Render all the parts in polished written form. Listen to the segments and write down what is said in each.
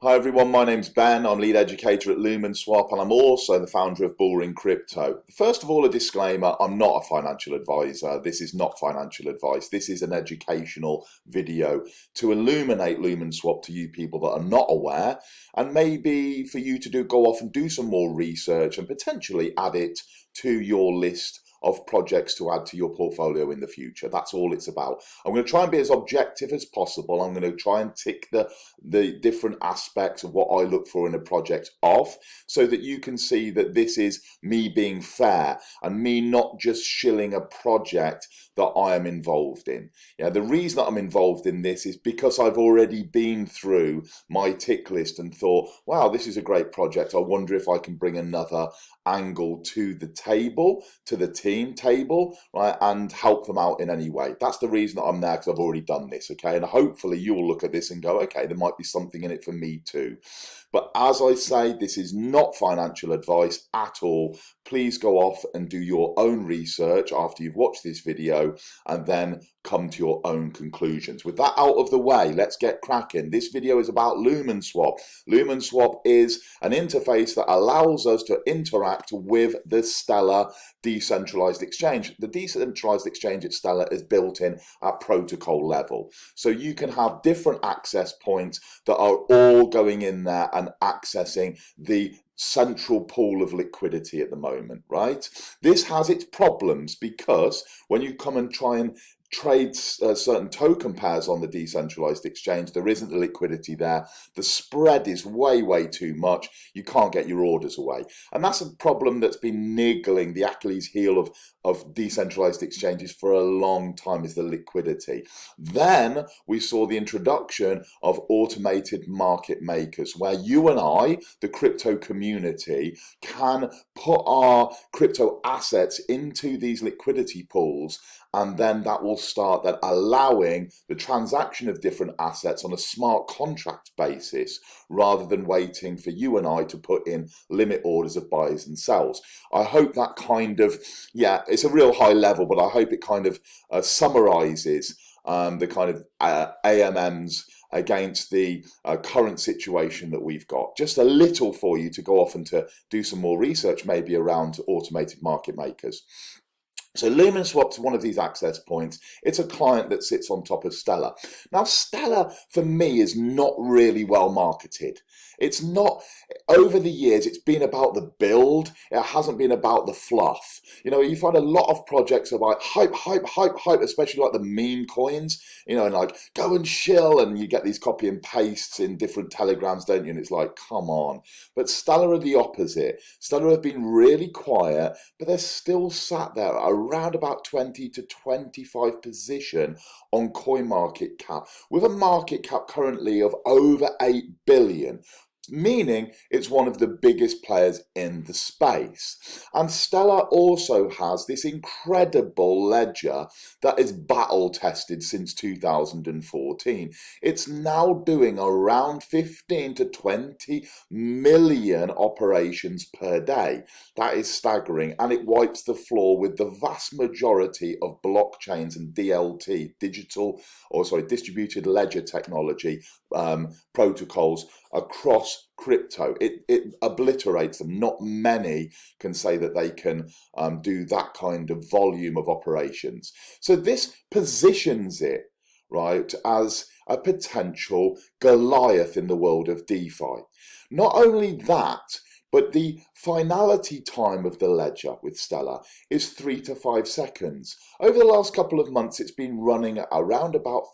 Hi everyone, my name's Ben. I'm lead educator at Lumenswap and I'm also the founder of Bullring Crypto. First of all, a disclaimer, I'm not a financial advisor. This is not financial advice. This is an educational video to illuminate Lumenswap to you people that are not aware, and maybe for you to go off and do some more research and potentially add it to your list of projects to add to your portfolio in the future. That's all it's about. I'm going to try and be as objective as possible. I'm going to try and tick the different aspects of what I look for in a project off, so that you can see that this is me being fair and me not just shilling a project that I am involved in. Yeah, the reason that I'm involved in this is because I've already been through my tick list and thought, wow, this is a great project. I wonder if I can bring another angle to the table, to the team table, right, and help them out in any way. That's the reason that I'm there, because I've already done this, okay? And hopefully you'll look at this and go, okay, there might be something in it for me too. But as I say, this is not financial advice at all. Please go off and do your own research after you've watched this video and then come to your own conclusions. With that out of the way, let's get cracking. This video is about Lumenswap. Lumenswap is an interface that allows us to interact with the Stellar decentralized exchange. The decentralized exchange at Stellar is built in at protocol level. So you can have different access points that are all going in there and accessing the central pool of liquidity at the moment, right? This has its problems because when you come and try and trade certain token pairs on the decentralized exchange, there isn't the liquidity there. The spread is way too much. You can't get your orders away. And that's a problem that's been niggling the Achilles heel of decentralized exchanges for a long time, is the liquidity. Then we saw the introduction of automated market makers, where you and I, the crypto community, can put our crypto assets into these liquidity pools, and then that will start that allowing the transaction of different assets on a smart contract basis, rather than waiting for you and I to put in limit orders of buys and sells. I hope that kind of, yeah, it's a real high level, but I hope it kind of summarizes the kind of AMMs against the current situation that we've got. Just a little for you to go off and to do some more research, maybe around automated market makers. So Lumenswap's one of these access points. It's a client that sits on top of Stellar. Now, Stellar, for me, is not really well marketed. It's not, over the years, it's been about the build. It hasn't been about the fluff. You know, you find a lot of projects are like hype, especially like the meme coins, you know, and like go and shill, and you get these copy and pastes in different telegrams, don't you? And it's like, come on. But Stellar are the opposite. Stellar have been really quiet, but they're still sat there around about 20 to 25 position on CoinMarketCap, with a market cap currently of over 8 billion. Meaning it's one of the biggest players in the space. And Stellar also has this incredible ledger that is battle tested since 2014. It's now doing around 15 to 20 million operations per day. That is staggering, and it wipes the floor with the vast majority of blockchains and DLT, distributed ledger technology protocols across crypto. It obliterates them. Not many can say that they can do that kind of volume of operations. So this positions it, right, as a potential Goliath in the world of DeFi. Not only that, but the finality time of the ledger with Stellar is 3 to 5 seconds. Over the last couple of months, it's been running at around about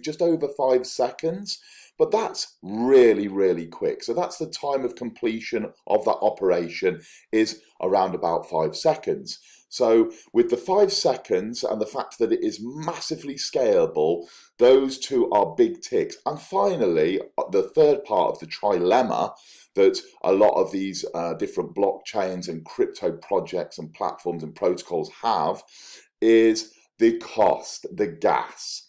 just over 5 seconds. But that's really quick. So that's the time of completion of that operation, is around about 5 seconds. So with the 5 seconds and the fact that it is massively scalable, those two are big ticks. And finally, the third part of the trilemma that a lot of these different blockchains and crypto projects and platforms and protocols have is the cost, the gas.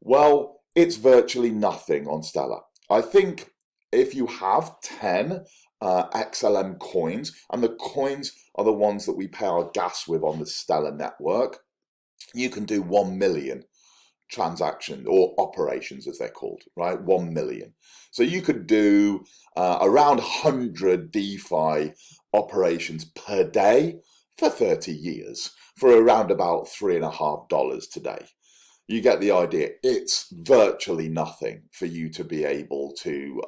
Well, it's virtually nothing on Stellar. I think if you have 10 XLM coins, and the coins are the ones that we pay our gas with on the Stellar network, you can do 1 million transactions or operations, as they're called, right? 1 million. So you could do around 100 DeFi operations per day for 30 years for around about $3.50 today. You get the idea. It's virtually nothing for you to be able to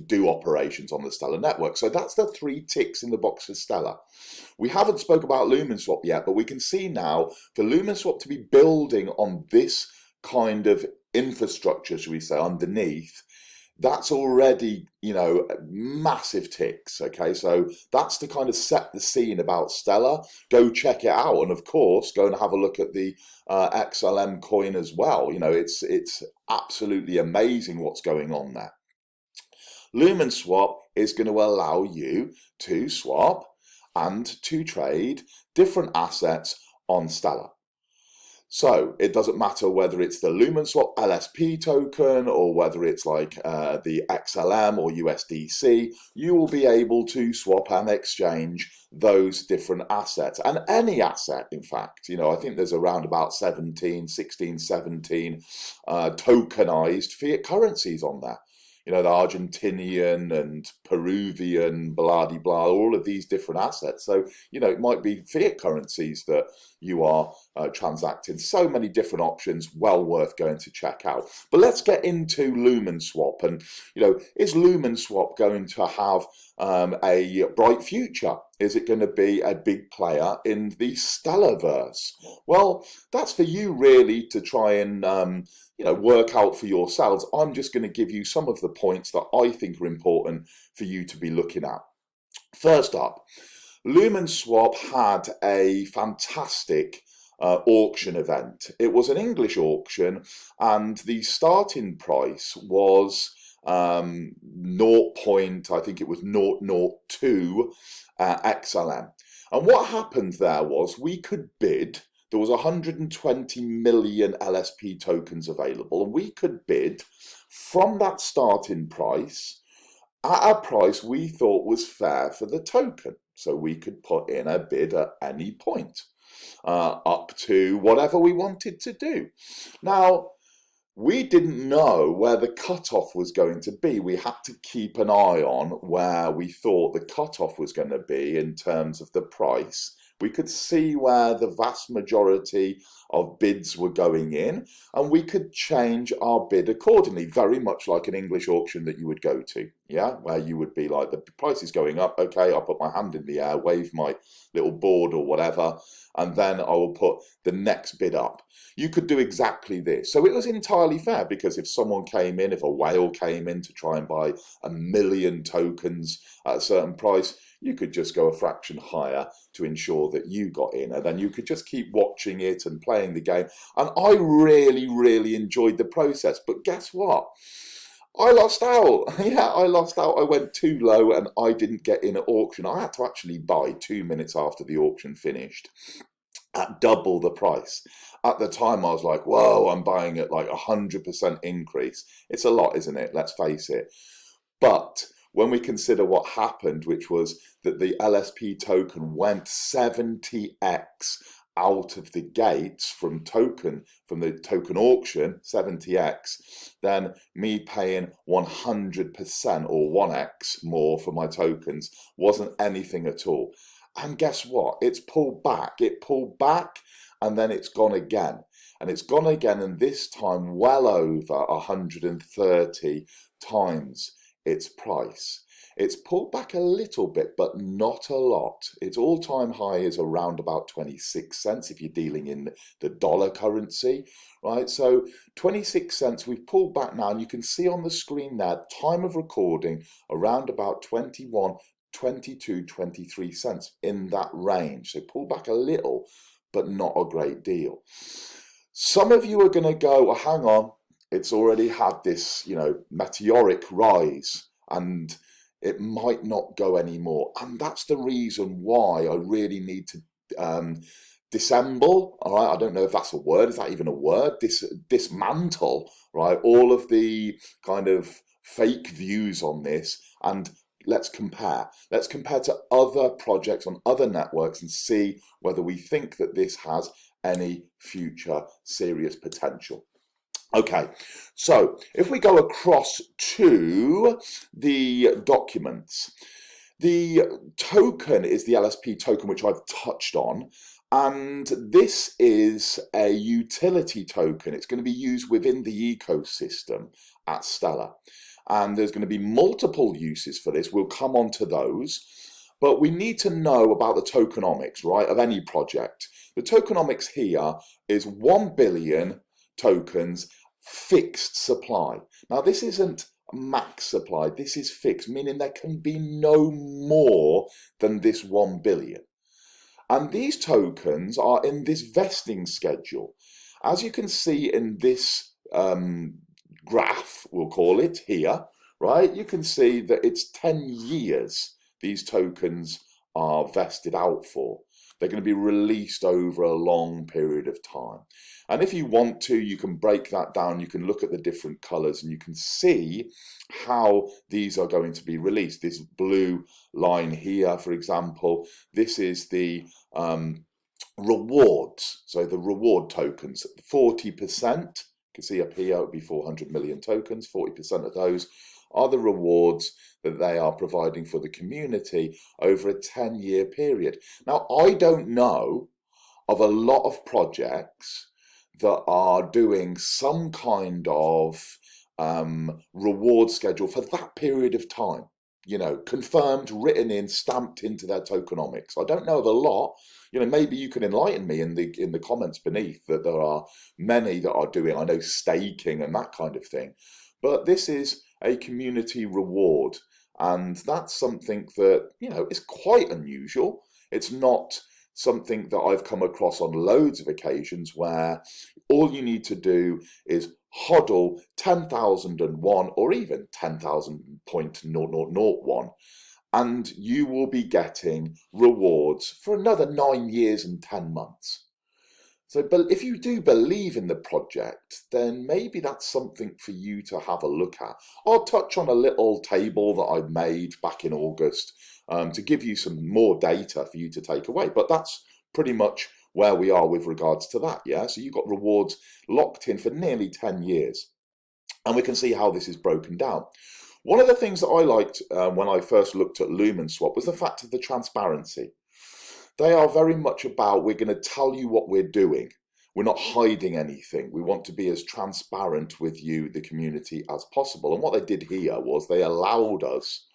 do operations on the Stellar network. So that's the 3 ticks in the box for Stellar. We haven't spoke about Lumenswap yet, but we can see now for Lumenswap to be building on this kind of infrastructure, should we say, underneath, that's already, you know, massive ticks. Okay, so that's to kind of set the scene about Stellar. Go check it out, and of course, go and have a look at the XLM coin as well. You know, it's absolutely amazing what's going on there. Lumenswap is going to allow you to swap and to trade different assets on Stellar. So it doesn't matter whether it's the Lumenswap LSP token or whether it's like the XLM or USDC, you will be able to swap and exchange those different assets. And any asset, in fact, you know, I think there's around about 17 tokenized fiat currencies on there. You know, the Argentinian and Peruvian, blah-de-blah, all of these different assets. So, you know, it might be fiat currencies that you are transacting. So many different options, well worth going to check out. But let's get into Lumenswap. And, you know, is Lumenswap going to have a bright future? Is it going to be a big player in the Stellarverse? Well, that's for you really to try and you know, work out for yourselves. I'm just going to give you some of the points that I think are important for you to be looking at. First up, Lumenswap had a fantastic auction event. It was an English auction, and the starting price was 0. I think it was 0.02 XLM. And what happened there was we could bid. There was 120 million LSP tokens available, and we could bid from that starting price at a price we thought was fair for the token. So we could put in a bid at any point, up to whatever we wanted to do. Now, we didn't know where the cutoff was going to be. We had to keep an eye on where we thought the cutoff was going to be in terms of the price. We could see where the vast majority of bids were going in, and we could change our bid accordingly, very much like an English auction that you would go to, yeah, where you would be like, the price is going up, okay, I'll put my hand in the air, wave my little board or whatever, and then I will put the next bid up. You could do exactly this. So it was entirely fair, because if someone came in, if a whale came in to try and buy 1 million tokens at a certain price, you could just go a fraction higher to ensure that you got in, and then you could just keep watching it and playing the game. And I really, really enjoyed the process. But guess what? I lost out. Yeah, I lost out. I went too low and I didn't get in at auction. I had to actually buy 2 minutes after the auction finished at double the price. At the time, I was like, whoa, I'm buying at like 100% increase. It's a lot, isn't it? Let's face it. But when we consider what happened, which was that the LSP token went 70x out of the gates from the token auction, 70x, then me paying 100% or 1x more for my tokens wasn't anything at all. And guess what? It's pulled back. It pulled back, and then it's gone again. And it's gone again, and this time well over 130 times its price. It's pulled back a little bit, but not a lot. Its all-time high is around about 26 cents if you're dealing in the dollar currency, right? So 26 cents, we've pulled back now, and you can see on the screen there, time of recording, around about 21, 22, 23 cents, in that range. So pull back a little, but not a great deal. Some of you are going to go, well, hang on, it's already had this, you know, meteoric rise, and it might not go anymore. And that's the reason why I really need to dissemble, all right? I don't know if that's a word. Is that even a word? Dismantle, right? All of the kind of fake views on this, and let's compare. Let's compare to other projects on other networks and see whether we think that this has any future serious potential. Okay, so if we go across to the documents, the token is the LSP token, which I've touched on, and this is a utility token. It's going to be used within the ecosystem at Stellar, and there's going to be multiple uses for this. We'll come on to those, but we need to know about the tokenomics, right, of any project. The tokenomics here is 1 billion tokens fixed supply. Now, this isn't max supply, this is fixed, meaning there can be no more than this 1 billion. And these tokens are in this vesting schedule. As you can see in this graph, we'll call it here, right? You can see that it's 10 years these tokens are vested out for. They're going to be released over a long period of time. And if you want to, you can break that down. You can look at the different colors and you can see how these are going to be released. This blue line here, for example, this is the rewards. So the reward tokens, 40%. You can see up here, it would be 400 million tokens. 40% of those are the rewards that they are providing for the community over a 10-year period. Now, I don't know of a lot of projects that are doing some kind of reward schedule for that period of time, you know, confirmed, written in, stamped into their tokenomics. I don't know of a lot. You know, maybe you can enlighten me in the comments beneath that there are many that are doing, I know, staking and that kind of thing. But this is a community reward, and that's something that, you know, is quite unusual. It's not something that I've come across on loads of occasions where all you need to do is hodl 10,001 or even 10,000.0001 and you will be getting rewards for another 9 years and 10 months. So, but if you do believe in the project, then maybe that's something for you to have a look at. I'll touch on a little table that I made back in August to give you some more data for you to take away. But that's pretty much where we are with regards to that, yeah? So you've got rewards locked in for nearly 10 years. And we can see how this is broken down. One of the things that I liked when I first looked at Lumenswap was the fact of the transparency. They are very much about, we're going to tell you what we're doing. We're not hiding anything. We want to be as transparent with you, the community, as possible. And what they did here was they allowed us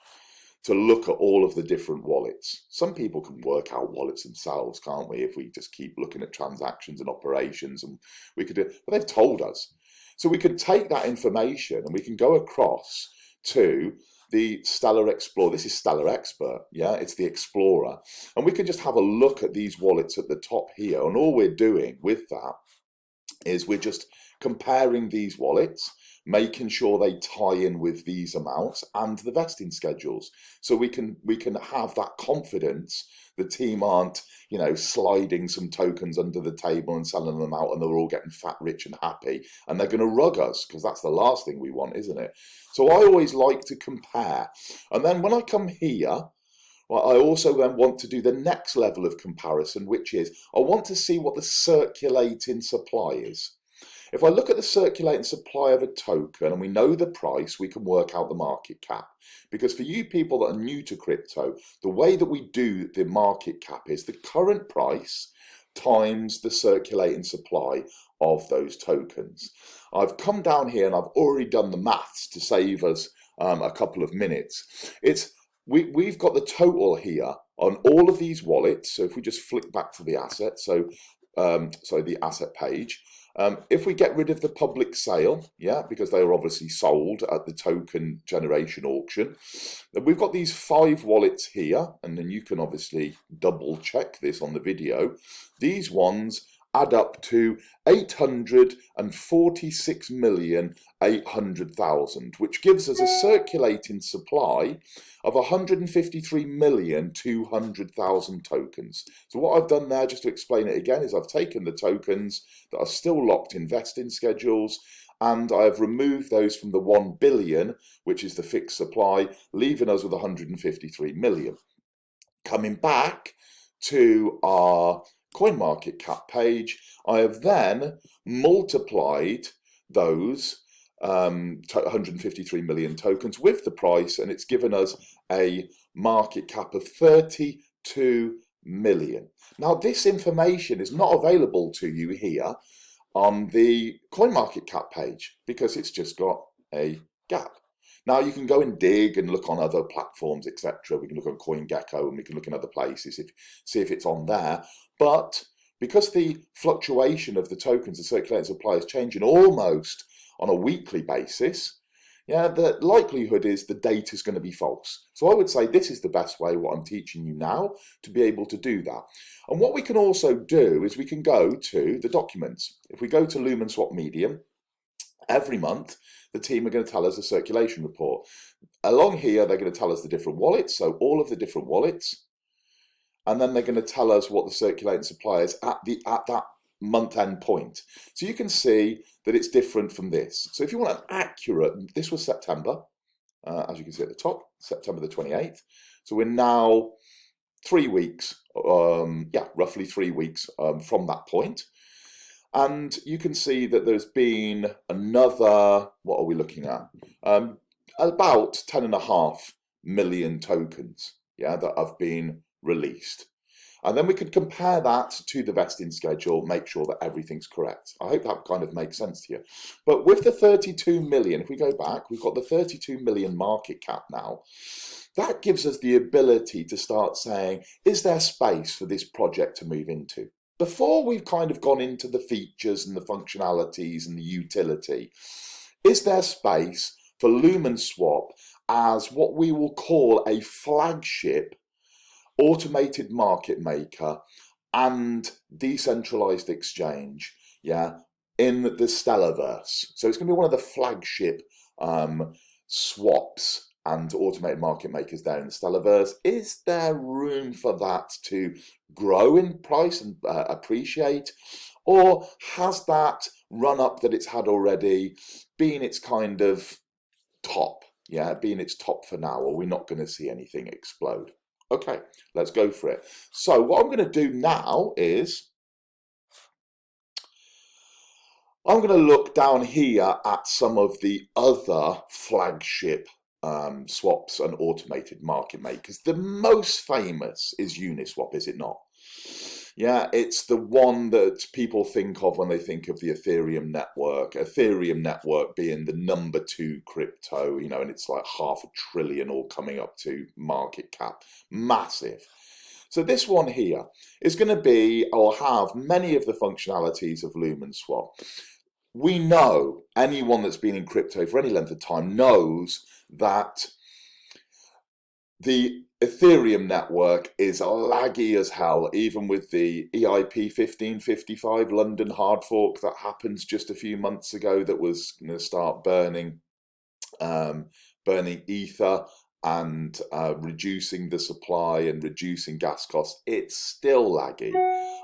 to look at all of the different wallets. Some people can work out wallets themselves, can't we? If we just keep looking at transactions and operations, and we could do, but they've told us. So we could take that information and we can go across to the Stellar Explorer. This is Stellar Expert, yeah, it's the Explorer. And we can just have a look at these wallets at the top here. And all we're doing with that is we're just comparing these wallets, making sure they tie in with these amounts and the vesting schedules. So we can have that confidence. The team aren't, you know, sliding some tokens under the table and selling them out and they're all getting fat, rich and happy. And they're going to rug us, because that's the last thing we want, isn't it? So I always like to compare. And then when I come here, well, I also then want to do the next level of comparison, which is I want to see what the circulating supply is. If I look at the circulating supply of a token and we know the price, we can work out the market cap. Because for you people that are new to crypto, the way that we do the market cap is the current price times the circulating supply of those tokens. I've come down here and I've already done the maths to save us a couple of minutes. We've got the total here on all of these wallets. So if we just flick back to the asset, so the asset page, if we get rid of the public sale, yeah, because they are obviously sold at the token generation auction, then we've got these 5 wallets here, and then you can obviously double check this on the video. These ones add up to 846,800,000, which gives us a circulating supply of 153,200,000 tokens. So what I've done there, just to explain it again, is I've taken the tokens that are still locked in vesting schedules and I have removed those from the 1 billion, which is the fixed supply, leaving us with 153 million. Coming back to our CoinMarketCap page, I have then multiplied those 153 million tokens with the price, and it's given us a market cap of 32 million. Now, this information is not available to you here on the CoinMarketCap page because it's just got a gap. Now, you can go and dig and look on other platforms, etc. We can look on CoinGecko and we can look in other places, see if it's on there. But because the fluctuation of the tokens, the circulating supply, is changing almost on a weekly basis, yeah, the likelihood is the data is going to be false. So I would say this is the best way, what I'm teaching you now, to be able to do that. And what we can also do is we can go to the documents. If we go to Lumenswap Medium, every month, the team are going to tell us a circulation report. Along here, they're going to tell us the different wallets, so all of the different wallets. And then they're going to tell us what the circulating supply is at that month-end point. So you can see that it's different from this. So if you want an accurate, this was September, as you can see at the top, September the 28th. So we're now 3 weeks, roughly 3 weeks from that point. And you can see that there's been another, what are we looking at? About 10.5 million tokens, yeah, that have been released. And then we could compare that to the vesting schedule, make sure that everything's correct. I hope that kind of makes sense to you. But with the 32 million, if we go back, we've got the 32 million market cap now. That gives us the ability to start saying, is there space for this project to move into? Before we've kind of gone into the features and the functionalities and the utility, is there space for Lumenswap as what we will call a flagship automated market maker and decentralized exchange, yeah, in the Stellarverse? So it's going to be one of the flagship swaps and automated market makers there in the Stellarverse. Is there room for that to grow in price and appreciate? Or has that run up that it's had already been its kind of top? Yeah, being its top for now, or we're not going to see anything explode? Okay, let's go for it. So what I'm going to do now is I'm going to look down here at some of the other flagship swaps and automated market makers. The most famous is Uniswap, is it not? Yeah, it's the one that people think of when they think of the Ethereum network. Ethereum network being the #2 crypto, you know, and it's like $500 billion all coming up to market cap. Massive. So this one here is going to be, or have many of the functionalities of Lumenswap. We know, anyone that's been in crypto for any length of time knows that the Ethereum network is laggy as hell, even with the EIP 1555 London hard fork that happened just a few months ago that was going to start burning ether and reducing the supply and reducing gas costs. It's still laggy.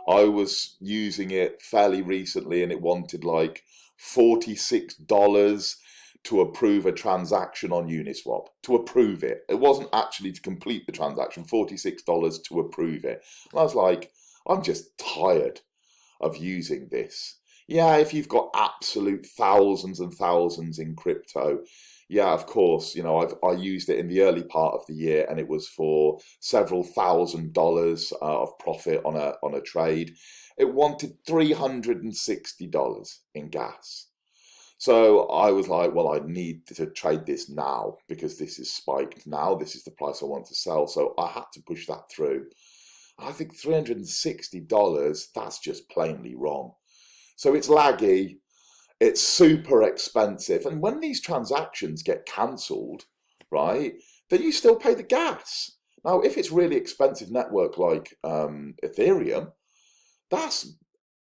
I was using it fairly recently and it wanted like $46 to approve a transaction on Uniswap, to approve it. It wasn't actually to complete the transaction, $46 to approve it. And I was like, I'm just tired of using this. Yeah, if you've got absolute thousands and thousands in crypto, yeah, of course, you know, I used it in the early part of the year and it was for several $1,000s of profit on a trade. It wanted $360 in gas. So I was like, well, I need to trade this now because this is spiked now. This is the price I want to sell. So I had to push that through. I think $360, that's just plainly wrong. So it's laggy. It's super expensive. And when these transactions get cancelled, right, then you still pay the gas. Now, if it's really expensive network like Ethereum, that's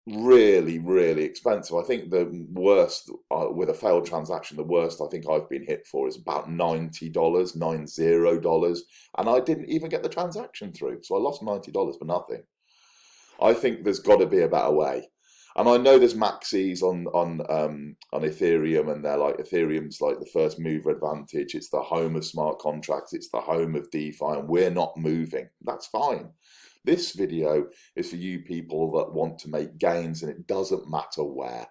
really, really expensive. I think the worst with a failed transaction, the worst I think I've been hit for is about $90, $90, and I didn't even get the transaction through. So I lost $90 for nothing. I think there's got to be a better way. And I know there's maxis on Ethereum, and they're like, Ethereum's like the first mover advantage. It's the home of smart contracts. It's the home of DeFi, and we're not moving. That's fine. This video is for you people that want to make gains, and it doesn't matter where.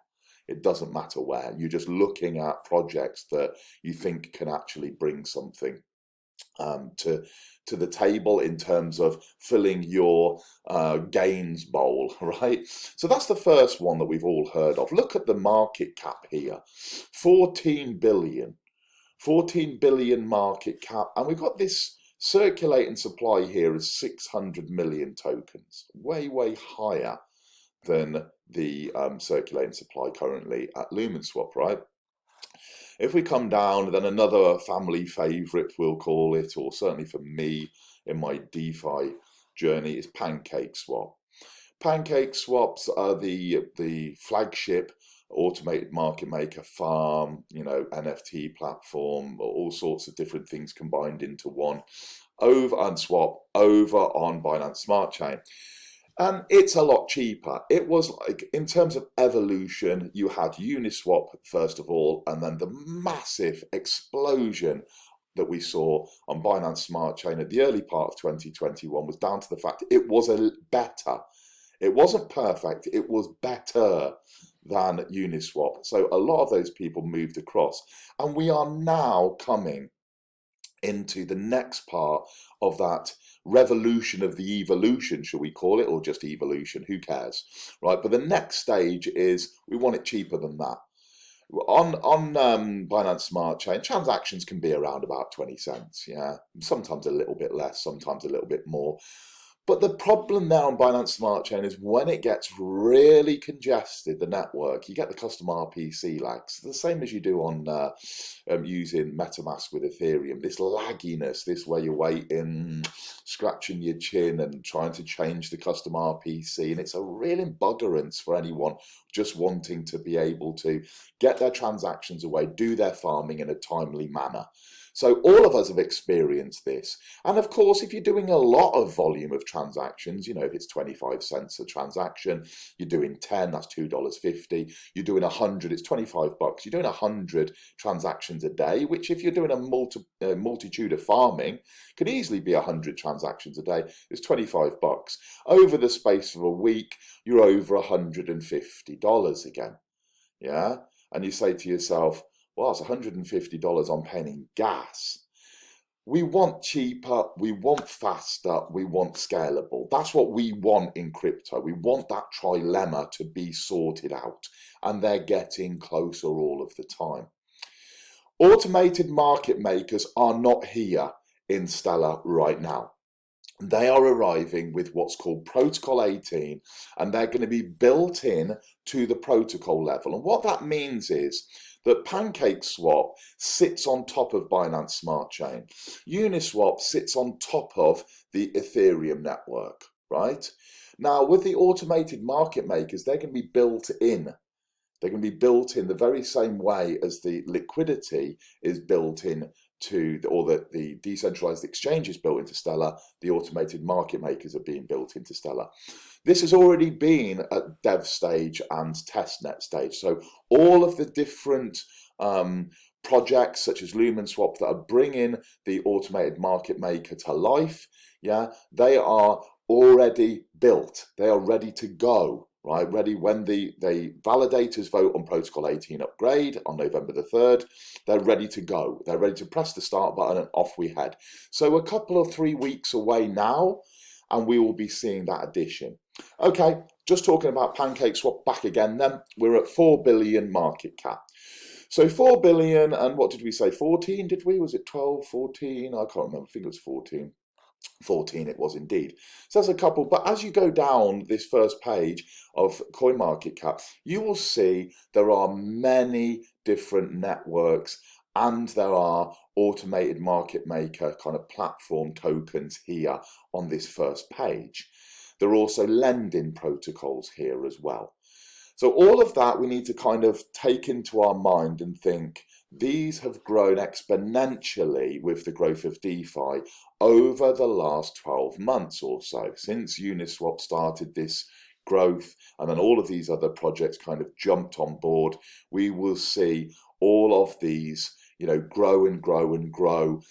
It doesn't matter where. You're just looking at projects that you think can actually bring something to the table in terms of filling your gains bowl, right? So that's the first one that we've all heard of. Look at the market cap here, 14 billion. 14 billion market cap, and we've got this circulating supply here is 600 million tokens, way higher than the circulating supply currently at Lumenswap, right? If we come down, then another family favorite, we'll call it, or certainly for me in my DeFi journey, is Pancakeswap. Pancakeswaps are the flagship automated market maker farm, NFT platform, all sorts of different things combined into one, over on Binance Smart Chain. And it's a lot cheaper. It was like, in terms of evolution, you had Uniswap first of all, and then the massive explosion that we saw on Binance Smart Chain at the early part of 2021 was down to the fact it was better. It wasn't perfect, it was better than Uniswap. So a lot of those people moved across. And we are now coming into the next part of that revolution of the evolution, shall we call it, or just evolution, who cares, right? But the next stage is we want it cheaper than that. On Binance Smart Chain, transactions can be around about 20 cents, yeah, sometimes a little bit less, sometimes a little bit more. But the problem now on Binance Smart Chain is when it gets really congested, the network, you get the custom RPC lags, the same as you do on using MetaMask with Ethereum. This lagginess, this where you're waiting, scratching your chin and trying to change the custom RPC. And it's a real embuggerance for anyone just wanting to be able to get their transactions away, do their farming in a timely manner. So all of us have experienced this. And of course, if you're doing a lot of volume of transactions, if it's 25 cents a transaction, you're doing 10, that's $2.50. You're doing 100, it's 25 bucks. You're doing 100 transactions a day, which if you're doing a multitude of farming, could easily be 100 transactions a day. It's 25 bucks. Over the space of a week, you're over $150 again. Yeah? And you say to yourself, well, it's $150 I'm paying in gas. We want cheaper, we want faster, we want scalable. That's what we want in crypto. We want that trilemma to be sorted out, and they're getting closer all of the time. Automated market makers are not here in Stellar right now. They are arriving with what's called Protocol 18, and they're going to be built in to the protocol level. And what that means is that Pancakeswap sits on top of Binance Smart Chain. Uniswap sits on top of the Ethereum network, right? Now, with the automated market makers, they're going to be built in. They're going to be built in the very same way as the liquidity is built in to, or the decentralized exchange is built into Stellar. The automated market makers are being built into Stellar. This has already been at dev stage and testnet stage. So all of the different projects such as Lumenswap that are bringing the automated market maker to life, yeah, they are already built. They are ready to go. Right, ready when the validators vote on Protocol 18 upgrade on November the 3rd, they're ready to go. They're ready to press the start button and off we head. So a couple of 3 weeks away now, and we will be seeing that addition. Okay, just talking about Pancakeswap back again then, we're at 4 billion market cap. So 4 billion, and what did we say, 14 did we? Was it 12, 14? I can't remember, I think it was 14. 14 it was indeed. So there's a couple, but as you go down this first page of CoinMarketCap, you will see there are many different networks and there are automated market maker kind of platform tokens here on this first page. There are also lending protocols here as well. So all of that we need to kind of take into our mind and think, these have grown exponentially with the growth of DeFi over the last 12 months or so, since Uniswap started this growth, and then all of these other projects kind of jumped on board. We will see all of these, grow and grow and grow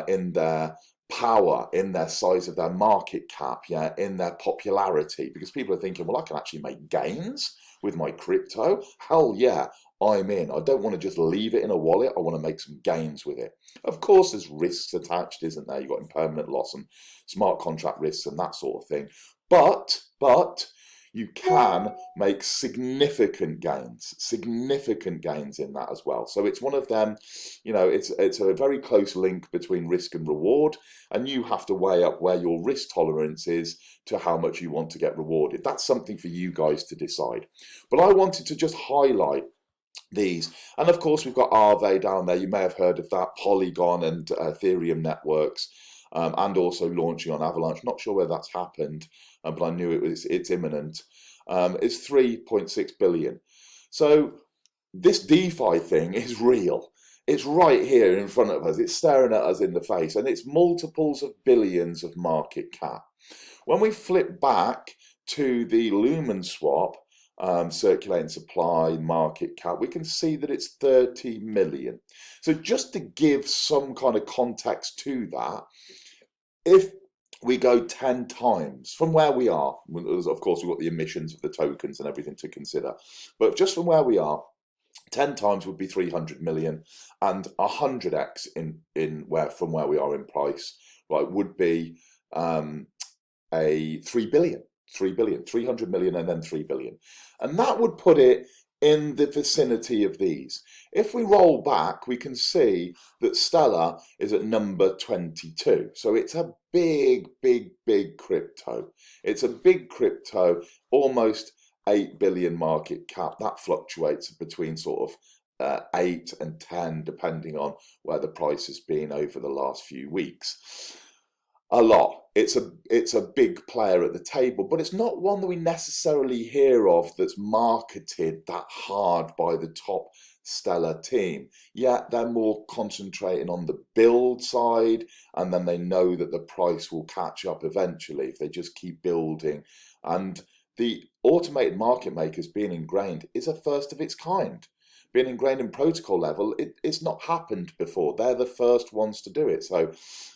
in their power, in their size of their market cap, yeah, in their popularity, because people are thinking, well, I can actually make gains with my crypto, hell yeah, I'm in. I don't want to just leave it in a wallet. I want to make some gains with it. Of course, there's risks attached, isn't there? You've got impermanent loss and smart contract risks and that sort of thing. But you can make significant gains in that as well. So it's one of them, you know, it's a very close link between risk and reward, and you have to weigh up where your risk tolerance is to how much you want to get rewarded. That's something for you guys to decide. But I wanted to just highlight these. And of course, we've got Aave down there. You may have heard of that, Polygon and Ethereum networks, and also launching on Avalanche. Not sure where that's happened, but I knew it's imminent. It's 3.6 billion. So this DeFi thing is real. It's right here in front of us. It's staring at us in the face, and it's multiples of billions of market cap. When we flip back to the Lumenswap circulating supply market cap, we can see that it's 30 million. So just to give some kind of context to that, if we go 10 times from where we are, of course we've got the emissions of the tokens and everything to consider, but just from where we are, 10 times would be 300 million, and 100x from where we are in price, right, would be a 3 billion. 300 million, and then 3 billion. And that would put it in the vicinity of these. If we roll back, we can see that Stellar is at number 22. So it's a big crypto. It's a big crypto, almost 8 billion market cap. That fluctuates between sort of 8 and 10, depending on where the price has been over the last few weeks. A lot. It's a big player at the table, but it's not one that we necessarily hear of that's marketed that hard by the top Stellar team. Yet they're more concentrating on the build side, and then they know that the price will catch up eventually if they just keep building. And the automated market makers being ingrained is a first of its kind. Being ingrained in protocol level, it's not happened before. They're the first ones to do it. So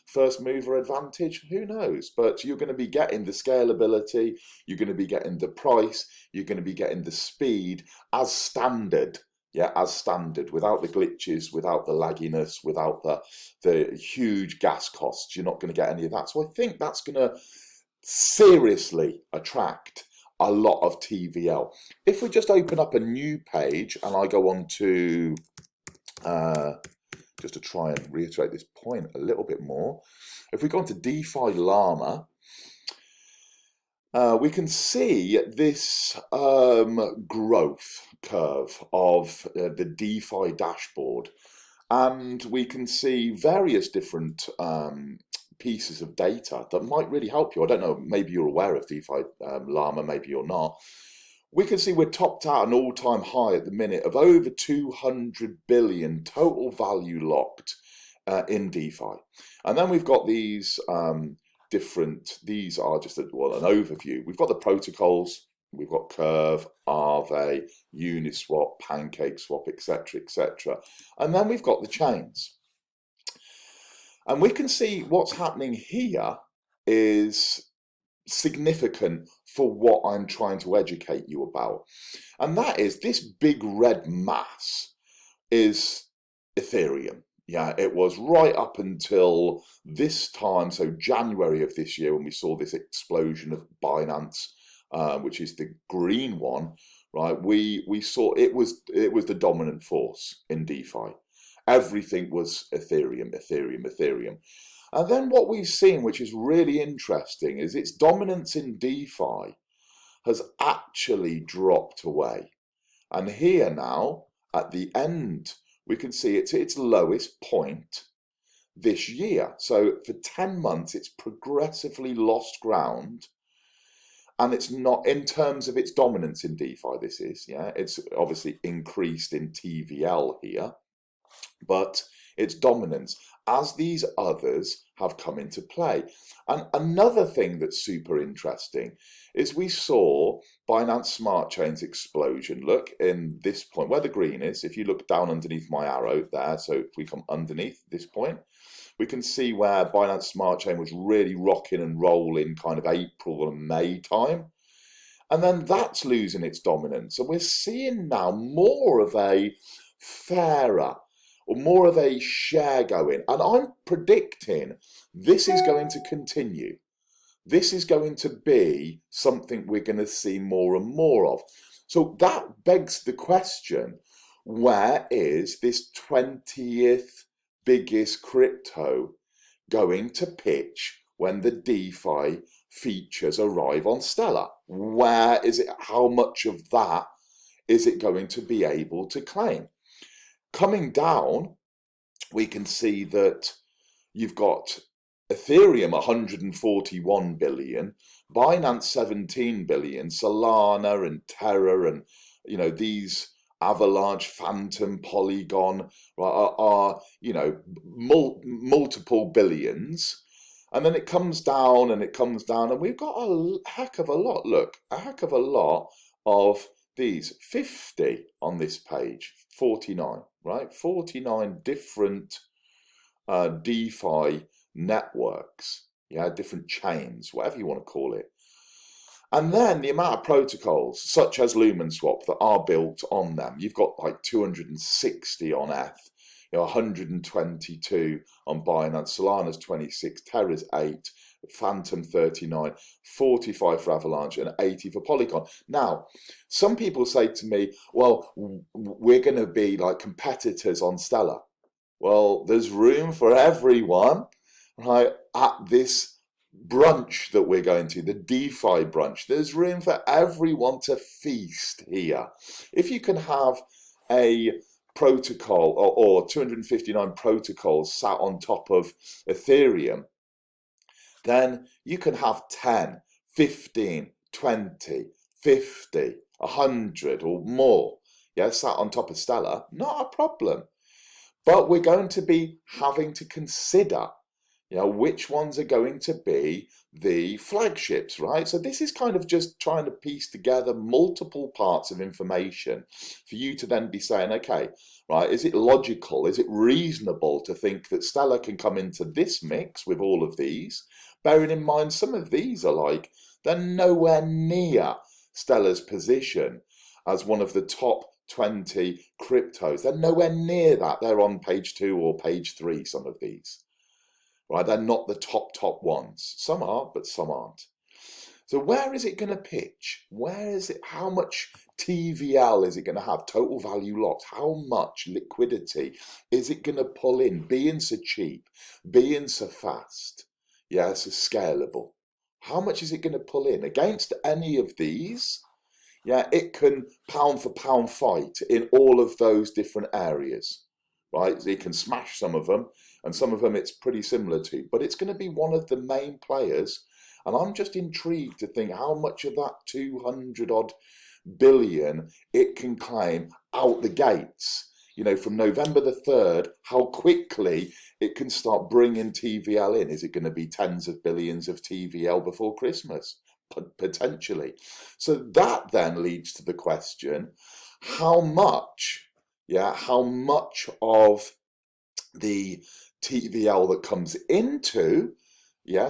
first mover advantage, who knows? But you're going to be getting the scalability, you're going to be getting the price, you're going to be getting the speed as standard. Yeah, as standard, without the glitches, without the lagginess, without the huge gas costs. You're not going to get any of that. So I think that's going to seriously attract a lot of TVL. If we just open up a new page and I go on to, just to try and reiterate this point a little bit more, if we go on to DeFi Llama, we can see this growth curve of the DeFi dashboard, and we can see various different pieces of data that might really help you. I don't know, maybe you're aware of DeFi Llama, maybe you're not. We can see we're topped out an all-time high at the minute of over 200 billion total value locked in DeFi. And then we've got these these are just an overview. We've got the protocols, we've got Curve, Aave, Uniswap, Pancakeswap, etc., etc. And then we've got the chains. And we can see what's happening here is significant for what I'm trying to educate you about. And that is, this big red mass is Ethereum. Yeah, it was right up until this time, so January of this year, when we saw this explosion of Binance, which is the green one, right? We saw it was the dominant force in DeFi. Everything was Ethereum, Ethereum, Ethereum. And then what we've seen, which is really interesting, is its dominance in DeFi has actually dropped away. And here now, at the end, we can see it's at its lowest point this year. So for 10 months, it's progressively lost ground. And it's not, in terms of its dominance in DeFi, this is, yeah, it's obviously increased in TVL here, but its dominance as these others have come into play. And another thing that's super interesting is we saw Binance Smart Chain's explosion. Look, in this point where the green is, if you look down underneath my arrow there, so if we come underneath this point, we can see where Binance Smart Chain was really rocking and rolling kind of April and May time. And then that's losing its dominance. And we're seeing now more of a fairer or more of a share going. And I'm predicting this is going to continue. This is going to be something we're going to see more and more of. So that begs the question, where is this 20th biggest crypto going to pitch when the DeFi features arrive on Stellar? Where is it? How much of that is it going to be able to claim? Coming down, we can see that you've got Ethereum 141 billion, Binance 17 billion, Solana and Terra and, you know, these Avalanche, Phantom, Polygon are you know, multiple billions. And then it comes down and it comes down, and we've got a heck of a lot, look, a heck of a lot of these. 50 on this page, 49, right? 49 different DeFi networks, yeah, different chains, whatever you want to call it. And then the amount of protocols, such as Lumenswap, that are built on them. You've got like 260 on ETH, you know, 122 on Binance, Solana's 26, Terra's 8, Phantom 39, 45 for Avalanche, and 80 for Polygon. Now, some people say to me, well, we're going to be like competitors on Stellar. Well, there's room for everyone, right, at this brunch that we're going to, the DeFi brunch. There's room for everyone to feast here. If you can have a protocol or 259 protocols sat on top of Ethereum, then you can have 10, 15, 20, 50, 100 or more, yeah, sat on top of Stellar. Not a problem. But we're going to be having to consider, you know, which ones are going to be the flagships, right? So this is kind of just trying to piece together multiple parts of information for you to then be saying, okay, right, is it logical? Is it reasonable to think that Stellar can come into this mix with all of these? Bearing in mind, some of these are like, they're nowhere near Stellar's position as one of the top 20 cryptos. They're nowhere near that. They're on page 2 or page 3, some of these. Right? They're not the top ones. Some are, but some aren't. So where is it going to pitch? Where is it? How much TVL is it going to have? Total value locked. How much liquidity is it going to pull in? Being so cheap, being so fast, yeah, so scalable. How much is it going to pull in? Against any of these, yeah, it can pound for pound fight in all of those different areas, right? It can smash some of them, and some of them it's pretty similar to, but it's going to be one of the main players. And I'm just intrigued to think how much of that 200 odd billion it can claim out the gates. You know, from November the 3rd, how quickly it can start bringing TVL in. Is it going to be tens of billions of TVL before Christmas? Potentially. So that then leads to the question, how much of the TVL that comes into,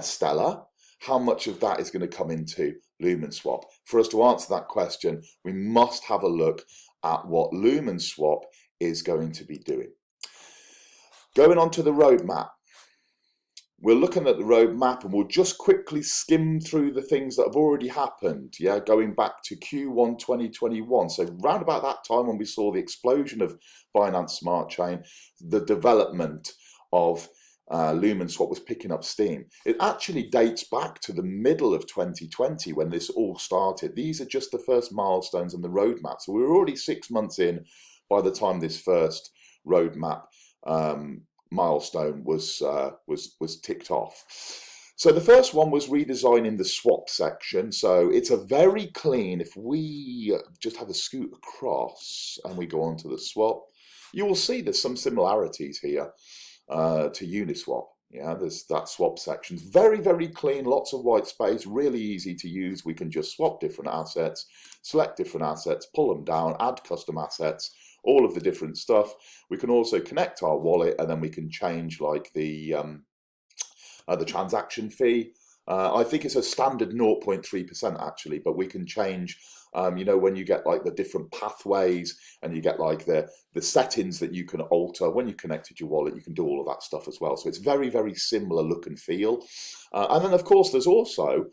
Stellar, how much of that is going to come into Lumenswap? For us to answer that question, we must have a look at what Lumenswap is going to be doing. Going on to the roadmap. We're looking at the roadmap and we'll just quickly skim through the things that have already happened, yeah, going back to Q1 2021. So round about that time when we saw the explosion of Binance Smart Chain, the development of Lumenswap was picking up steam. It actually dates back to the middle of 2020 when this all started. These are just the first milestones on the roadmap. So we were already 6 months in by the time this first roadmap milestone was ticked off. So the first one was redesigning the swap section. So it's a very clean, if we just have a scoot across and we go on to the swap, you will see there's some similarities here to Uniswap. Yeah, there's that swap section. Very, very clean, lots of white space, really easy to use. We can just swap different assets, select different assets, pull them down, add custom assets, all of the different stuff. We can also connect our wallet and then we can change like the transaction fee I think it's a standard 0.3% actually, but we can change, you know, when you get like the different pathways and you get like the settings that you can alter when you connected your wallet, you can do all of that stuff as well. So it's very, very similar look and feel. And then of course there's also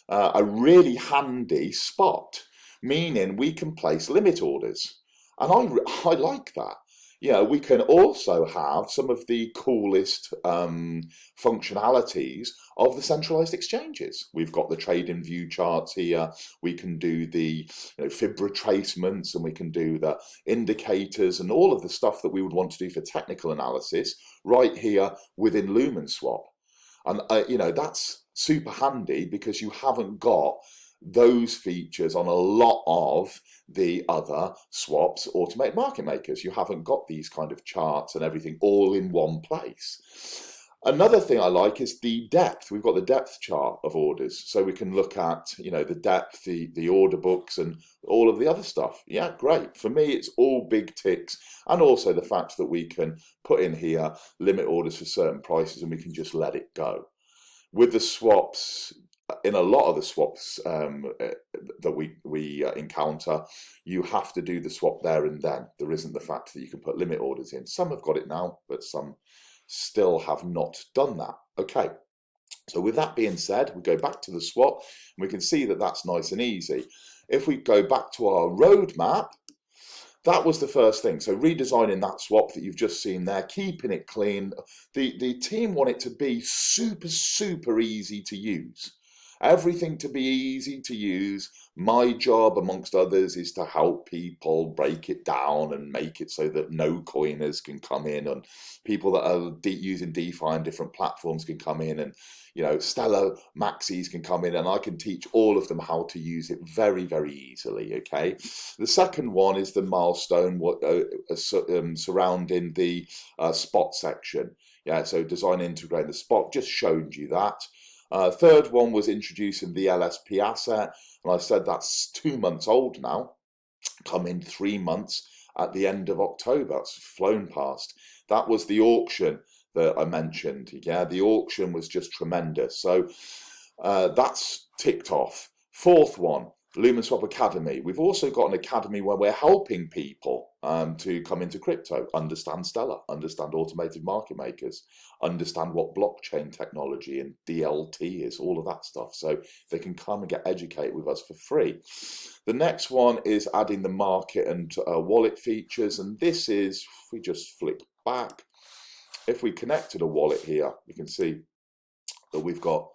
a really handy spot, meaning we can place limit orders. And I like that. You know, we can also have some of the coolest functionalities of the centralized exchanges. We've got the trading view charts here. We can do the fib retracements, and we can do the indicators and all of the stuff that we would want to do for technical analysis right here within Lumenswap. And you know, that's super handy because you haven't got those features on a lot of the other swaps automated market makers. You haven't got these kind of charts and everything all in one place. Another thing I like is the depth. We've got the depth chart of orders, so we can look at, you know, the depth, the order books and all of the other stuff. Yeah, great. For me, it's all big ticks, and also the fact that we can put in here limit orders for certain prices and we can just let it go. With the swaps, in a lot of the swaps that we encounter, you have to do the swap there and then. There isn't the fact that you can put limit orders in. Some have got it now, but some still have not done that. Okay, so with that being said, we go back to the swap and we can see that that's nice and easy. If we go back to our roadmap, that was the first thing. So redesigning that swap that you've just seen there, keeping it clean. The team want it to be super, super easy to use. Everything to be easy to use. My job, amongst others, is to help people break it down and make it so that no coiners can come in, and people that are using DeFi and different platforms can come in, and you know, Stellar maxis can come in, and I can teach all of them how to use it very, very easily. Okay. The second one is the milestone surrounding the spot section. Yeah. So design integrating the spot, just showed you that. Third one was introducing the LSP asset, and I said that's 2 months old now, coming 3 months at the end of October. It's flown past. That was the auction that I mentioned. Yeah, the auction was just tremendous. So that's ticked off. Fourth one, Lumenswap Academy. We've also got an academy where we're helping people to come into crypto, understand Stellar, understand automated market makers, understand what blockchain technology and DLT is, all of that stuff. So they can come and get educated with us for free. The next one is adding the market and wallet features. And this is, if we just flick back, if we connect to the wallet here, you can see that we've got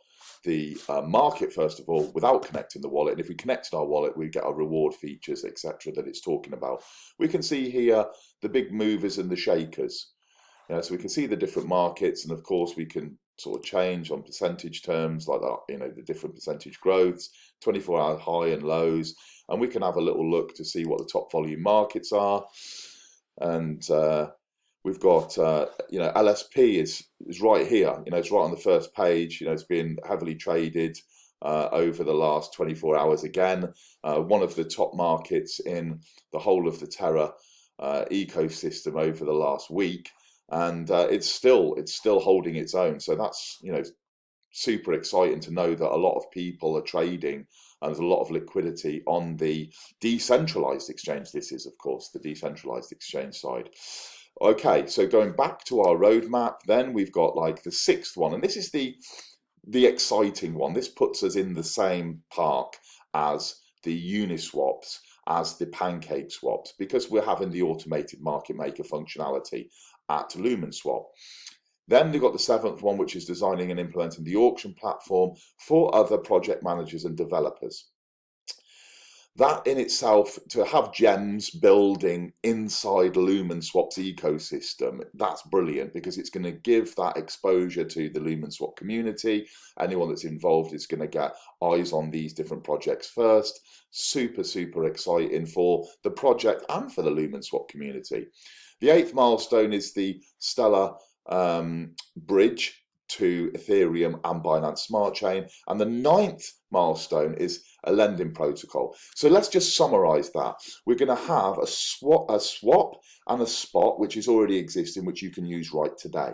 the market first of all without connecting the wallet, and if we connected our wallet we get our reward features, etc., that it's talking about. We can see here the big movers and the shakers. So we can see the different markets, and of course we can sort of change on percentage terms like that, you know, the different percentage growths, 24-hour high and lows, and we can have a little look to see what the top volume markets are. And we've got, you know, LSP is right here. You know, it's right on the first page. You know, it's been heavily traded over the last 24 hours again. One of the top markets in the whole of the Terra ecosystem over the last week, and it's still holding its own. So that's, you know, super exciting to know that a lot of people are trading, and there's a lot of liquidity on the decentralized exchange. This is, of course, the decentralized exchange side. Okay, so going back to our roadmap, then we've got like the sixth one, and this is the exciting one. This puts us in the same park as the Uniswaps, as the Pancakeswaps, because we're having the automated market maker functionality at Lumenswap. Then we've got the seventh one, which is designing and implementing the auction platform for other project managers and developers. That in itself, to have gems building inside Lumenswap's ecosystem, that's brilliant, because it's going to give that exposure to the Lumenswap community. Anyone that's involved is going to get eyes on these different projects first. Super, super exciting for the project and for the Lumenswap community. The eighth milestone is the Stellar bridge to Ethereum and Binance Smart Chain, and the ninth milestone is a lending protocol. So let's just summarize that. We're going to have a swap and a spot, which is already existing, which you can use right today.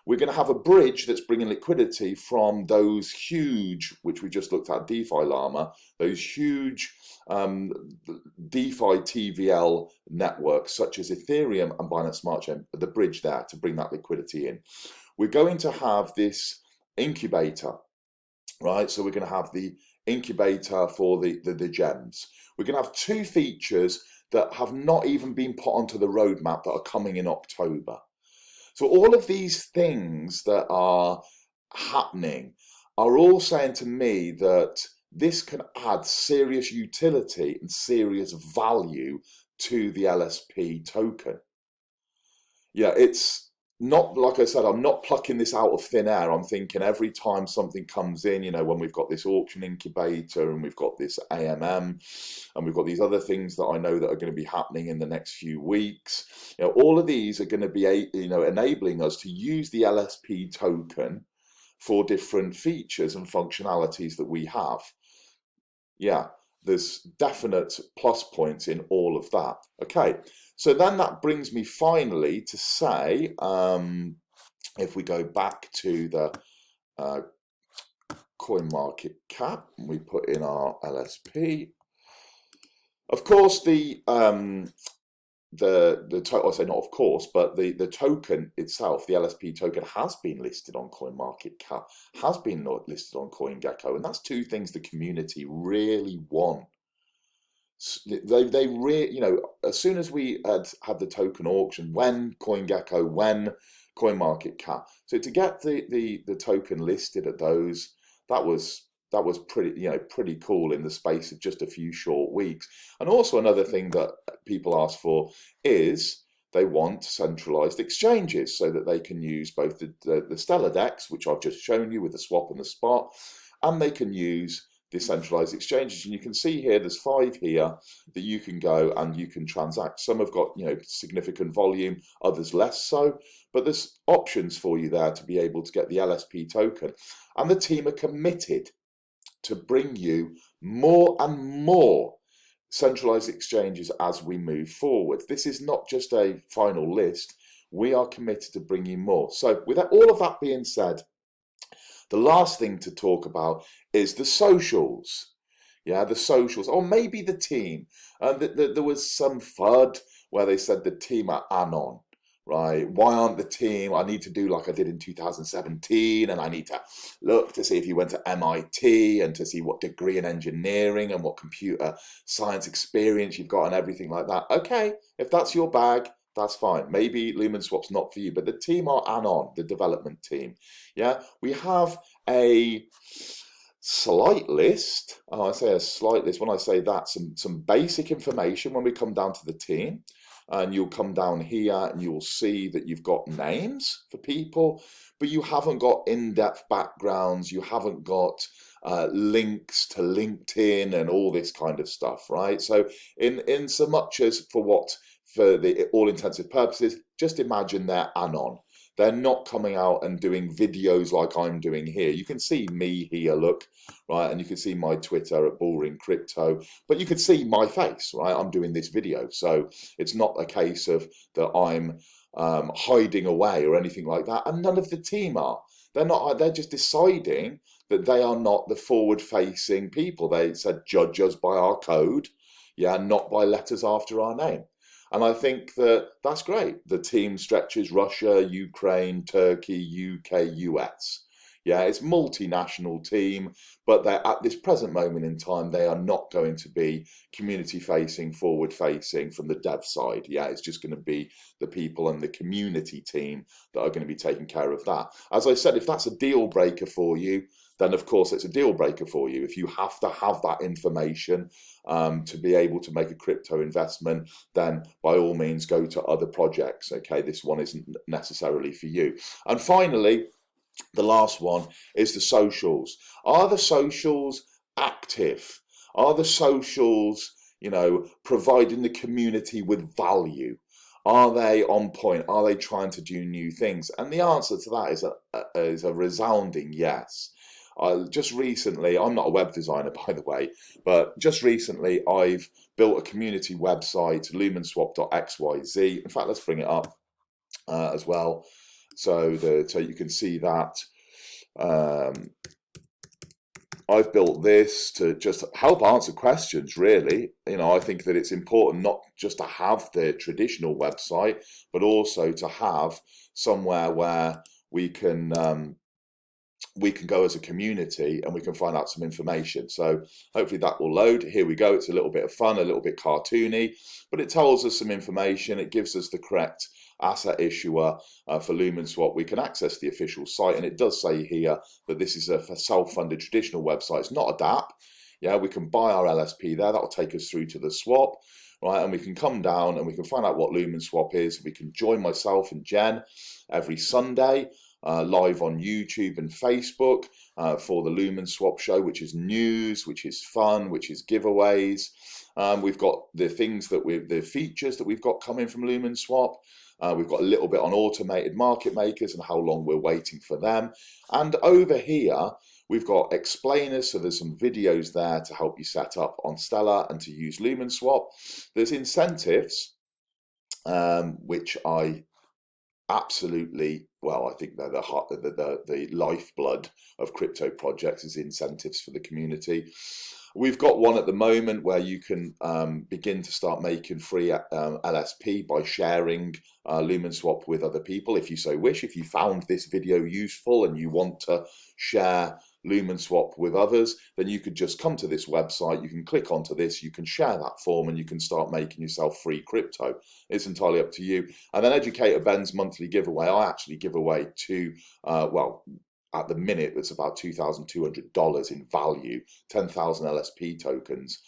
We're going to have a bridge that's bringing liquidity from those huge, which we just looked at, DeFi Llama, those huge DeFi TVL networks such as Ethereum and Binance Smart Chain, the bridge there to bring that liquidity in. We're going to have this incubator, right? So we're going to have the incubator for the gems. We're going to have two features that have not even been put onto the roadmap that are coming in October. So all of these things that are happening are all saying to me that this can add serious utility and serious value to the LSP token. Yeah, it's not, like I said, I'm not plucking this out of thin air. I'm thinking every time something comes in, you know, when we've got this auction incubator and we've got this AMM and we've got these other things that I know that are going to be happening in the next few weeks, you know, all of these are going to be, you know, enabling us to use the LSP token for different features and functionalities that we have. Yeah, there's definite plus points in all of that. Okay, so then that brings me finally to say, if we go back to the coin market cap, and we put in our LSP, of course I say not of course, but the token itself, the LSP token, has been listed on CoinMarketCap, has been listed on CoinGecko, and that's two things the community really want. They really, you know, as soon as we had the token auction, when CoinGecko, when CoinMarketCap, so to get the token listed at those, that was pretty, you know, pretty cool in the space of just a few short weeks. And also another thing that people ask for is they want centralized exchanges so that they can use both the Stellar DEX, which I've just shown you with the swap and the spot, and they can use decentralized exchanges. And you can see here there's 5 here that you can go and you can transact. Some have got, you know, significant volume, others less so, but there's options for you there to be able to get the LSP token. And the team are committed to bring you more and more centralized exchanges as we move forward. This is not just a final list. We are committed to bring you more. So with all of that being said, the last thing to talk about is the socials. Yeah, the socials, or maybe the team. There was some FUD where they said the team are anon. Right, why aren't the team? I need to do like I did in 2017, and I need to look to see if you went to MIT and to see what degree in engineering and what computer science experience you've got and everything like that. Okay, if that's your bag, that's fine. Maybe Lumenswap's not for you, but the team are anon, the development team. Yeah, we have a slight list. Oh, I say a slight list. When I say that, some basic information when we come down to the team. And you'll come down here and you'll see that you've got names for people, but you haven't got in-depth backgrounds, you haven't got links to LinkedIn and all this kind of stuff, right? So in so much as for the all intensive purposes, just imagine they're anon. They're not coming out and doing videos like I'm doing here. You can see me here, look, right? And you can see my Twitter at Bullring Crypto, but you can see my face, right? I'm doing this video. So it's not a case of that I'm hiding away or anything like that. And none of the team are. They're not, they're just deciding that they are not the forward-facing people. They said, judge us by our code, yeah, not by letters after our name. And I think that that's great. The team stretches Russia, Ukraine, Turkey, UK, US. Yeah, it's multinational team, but they're at this present moment in time, they are not going to be community facing, forward facing from the dev side. Yeah, it's just going to be the people and the community team that are going to be taking care of that. As I said, if that's a deal breaker for you, then of course it's a deal breaker for you. If you have to have that information to be able to make a crypto investment, then by all means go to other projects. Okay, this one isn't necessarily for you. And finally, the last one is the socials. Are the socials active? Are the socials, you know, providing the community with value? Are they on point? Are they trying to do new things? And the answer to that is a resounding yes. Just recently, I'm not a web designer, by the way, but just recently I've built a community website, lumenswap.xyz. In fact, let's bring it up as well. So you can see that I've built this to just help answer questions, really. I think that it's important not just to have the traditional website, but also to have somewhere where we can go as a community and we can find out some information. So hopefully that will load. Here we go. It's a little bit of fun, a little bit cartoony, but it tells us some information. It gives us the correct asset issuer for Lumenswap. We can access the official site, and it does say here that this is a self-funded traditional website. It's not a DApp. Yeah, we can buy our LSP there. That'll take us through to the swap, right? And we can come down and we can find out what Lumenswap is. We can join myself and Jen every Sunday live on YouTube and Facebook for the Lumenswap show, which is news, which is fun, which is giveaways. We've got the features that we've got coming from Lumenswap. We've got a little bit on automated market makers and how long we're waiting for them. And over here, we've got explainers. So there's some videos there to help you set up on Stellar and to use Lumenswap. There's incentives, which I absolutely, I think they're the lifeblood of crypto projects, is incentives for the community. We've got one at the moment where you can begin to start making free LSP by sharing Lumenswap with other people, if you so wish. If you found this video useful and you want to share Lumenswap with others, then you could just come to this website, you can click onto this, you can share that form, and you can start making yourself free crypto. It's entirely up to you. And then Educator Ben's monthly giveaway, I actually give away to, at the minute, it's about $2,200 in value, 10,000 LSP tokens,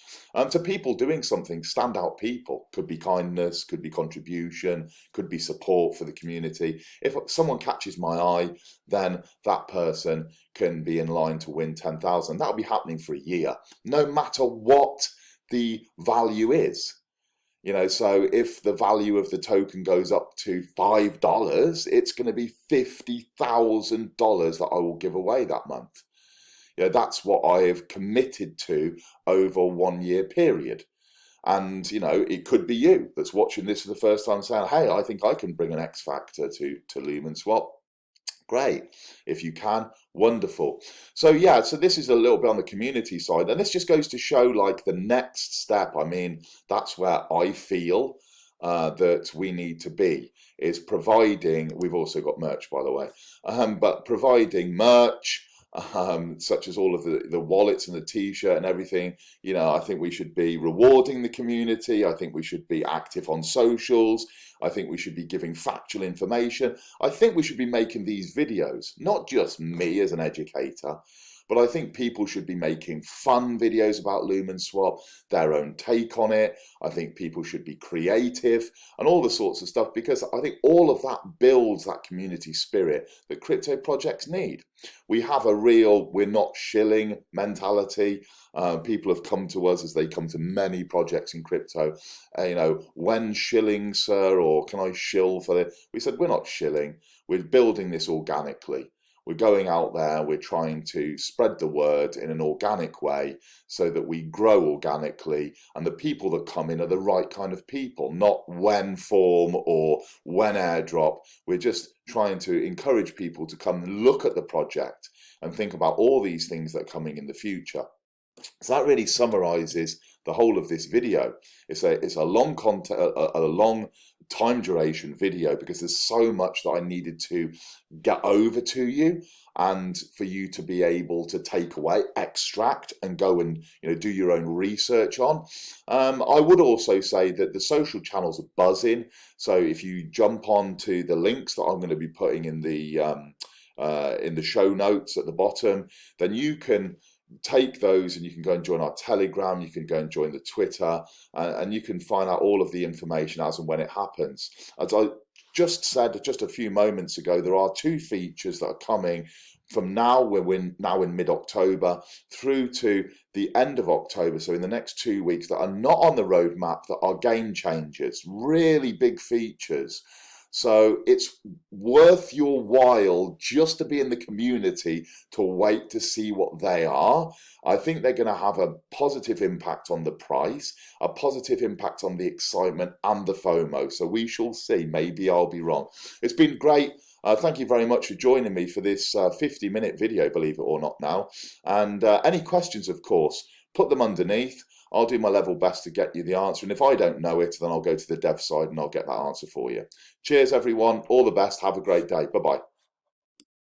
to people doing something, standout people. Could be kindness, could be contribution, could be support for the community. If someone catches my eye, then that person can be in line to win 10,000. That'll be happening for a year, no matter what the value is. So if the value of the token goes up to $5, it's going to be $50,000 that I will give away that month. That's what I have committed to over a 1 year period. And, it could be you that's watching this for the first time saying, hey, I think I can bring an X factor to Lumenswap. Great. If you can, wonderful. So this is a little bit on the community side, and this just goes to show like the next step. I mean, that's where I feel that we need to be, is providing, we've also got merch, by the way, but providing merch, such as all of the wallets and the t-shirt and everything. I think we should be rewarding the community. I think we should be active on socials. I think we should be giving factual information. I think we should be making these videos, not just me as an educator, but I think people should be making fun videos about Lumenswap, their own take on it. I think people should be creative and all the sorts of stuff, because I think all of that builds that community spirit that crypto projects need. We have a real we're not shilling mentality. People have come to us, as they come to many projects in crypto, when shilling, sir, or can I shill for it? We said, we're not shilling. We're building this organically. We're going out there, we're trying to spread the word in an organic way so that we grow organically, and the people that come in are the right kind of people, not when form or when airdrop. We're just trying to encourage people to come and look at the project and think about all these things that are coming in the future. So that really summarizes the whole of this video. It's a long a long time duration video, because there's so much that I needed to get over to you, and for you to be able to take away, extract, and go and do your own research on. I would also say that the social channels are buzzing. So if you jump on to the links that I'm going to be putting in the show notes at the bottom, then you can take those and you can go and join our Telegram, you can go and join the Twitter, and you can find out all of the information as and when it happens. As I just said just a few moments ago, there are 2 features that are coming from now, we're now in mid-October, through to the end of October, so in the next 2 weeks, that are not on the roadmap, that are game changers, really big features. So it's worth your while just to be in the community to wait to see what they are. I think they're going to have a positive impact on the price, a positive impact on the excitement and the FOMO. So we shall see. Maybe I'll be wrong. It's been great Thank you very much for joining me for this 50-minute video, believe it or not now. And any questions, of course, put them underneath. I'll do my level best to get you the answer. And if I don't know it, then I'll go to the dev side and I'll get that answer for you. Cheers, everyone. All the best. Have a great day. Bye-bye.